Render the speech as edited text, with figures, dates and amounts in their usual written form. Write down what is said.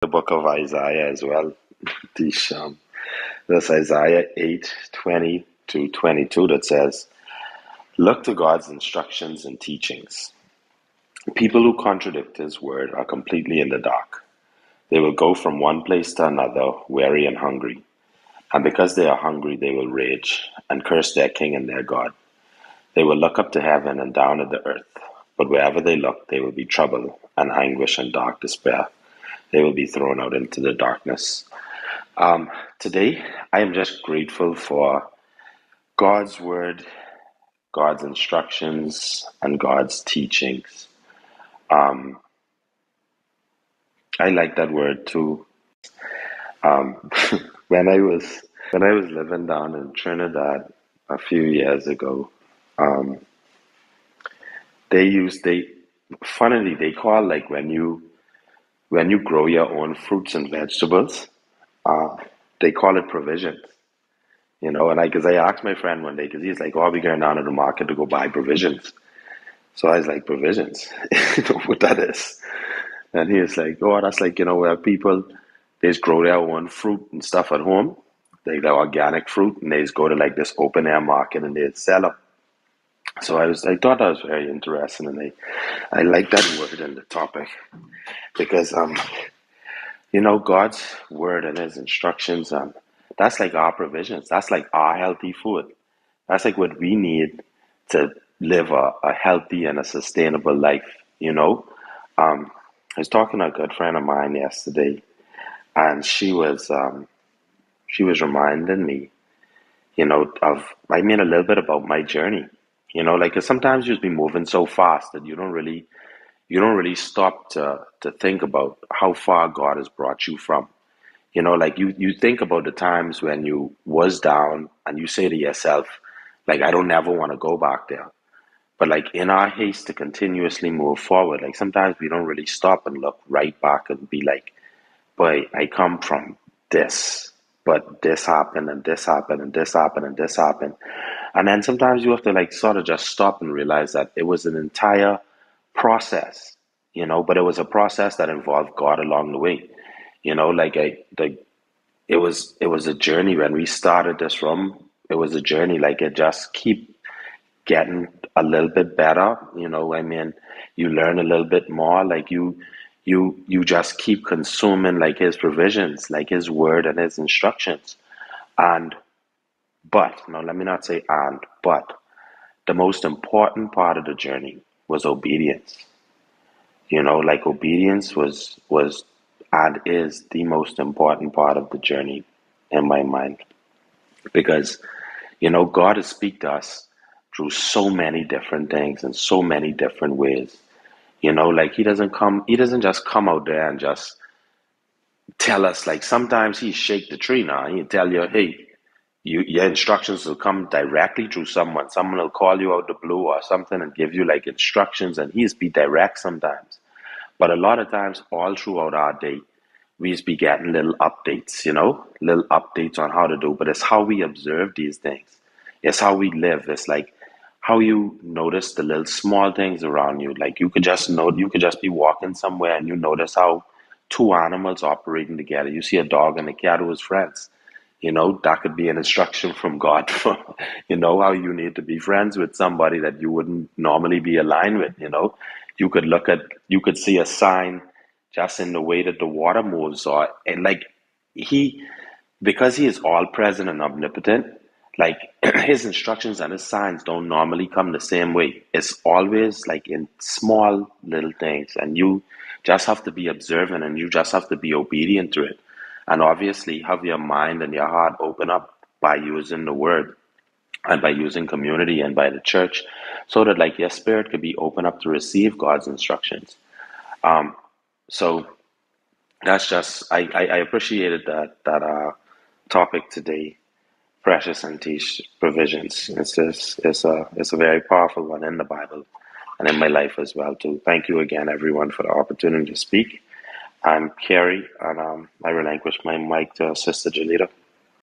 the book of Isaiah as well. Tish, there's Isaiah 8:20 to 22 that says, look to God's instructions and teachings. People who contradict his word are completely in the dark. They will go from one place to another, weary and hungry. And because they are hungry, they will rage and curse their king and their God. They will look up to heaven and down at the earth. But wherever they look, there will be trouble and anguish and dark despair. They will be thrown out into the darkness. Today, I am just grateful for God's word, God's instructions, and God's teachings. I like that word too. Um, when I was living down in Trinidad a few years ago, um, they funnily they call like when you grow your own fruits and vegetables, uh, they call it provisions. And because I asked my friend one day, because he's like, "Oh, we going down to the market to go buy provisions." So I was like, "Provisions, you know what that is?" And he was like, "Oh, that's like where people they just grow their own fruit and stuff at home, like the organic fruit, and they just go to like this open air market and they sell them." So I thought that was very interesting, and I like that word and the topic because God's word and his instructions, that's like our provisions. That's like our healthy food. That's like what we need to live a healthy and a sustainable life, you know? I was talking to a good friend of mine yesterday, and she was reminding me, a little bit about my journey. Like 'cause sometimes you just be moving so fast that you don't really stop to think about how far God has brought you from. Like you think about the times when you was down and you say to yourself, like, I don't never want to go back there. But like in our haste to continuously move forward, like sometimes we don't really stop and look right back and be like, boy, I come from this, but this happened and this happened and this happened and this happened. And then sometimes you have to like sort of just stop and realize that it was an entire process, but it was a process that involved God along the way. Like it was a journey when we started this room. It was a journey, like it just keep getting a little bit better. You learn a little bit more. Like you just keep consuming like his provisions, like his word and his instructions. And but no, let me not say but the most important part of the journey was obedience. Like obedience was and is the most important part of the journey in my mind because God has speak to us through so many different things and so many different ways. Like he doesn't just come out there and just tell us. Like sometimes he shake the tree now. He tell you, hey, your instructions will come directly through someone. Someone will call you out the blue or something and give you like instructions, and he's be direct sometimes. But a lot of times, all throughout our day, we just be getting little updates, little updates on how to do. But it's how we observe these things. It's how we live. It's like how you notice the little small things around you. Like you could just be walking somewhere and you notice how two animals operating together. You see a dog and a cat who is friends. That could be an instruction from God for, how you need to be friends with somebody that you wouldn't normally be aligned with. You could see a sign just in the way that the water moves, and like he, because he is all present and omnipotent, like his instructions and his signs don't normally come the same way. It's always like in small little things, and you just have to be observant and you just have to be obedient to it. And obviously, have your mind and your heart open up by using the word and by using community and by the church so that like your spirit could be open up to receive God's instructions. So that's just I appreciated that topic today, precious and teach provisions. It's a very powerful one in the Bible and in my life as well too. Thank you again, everyone, for the opportunity to speak. I'm Kerry, and I relinquish my mic to Sister Jalita.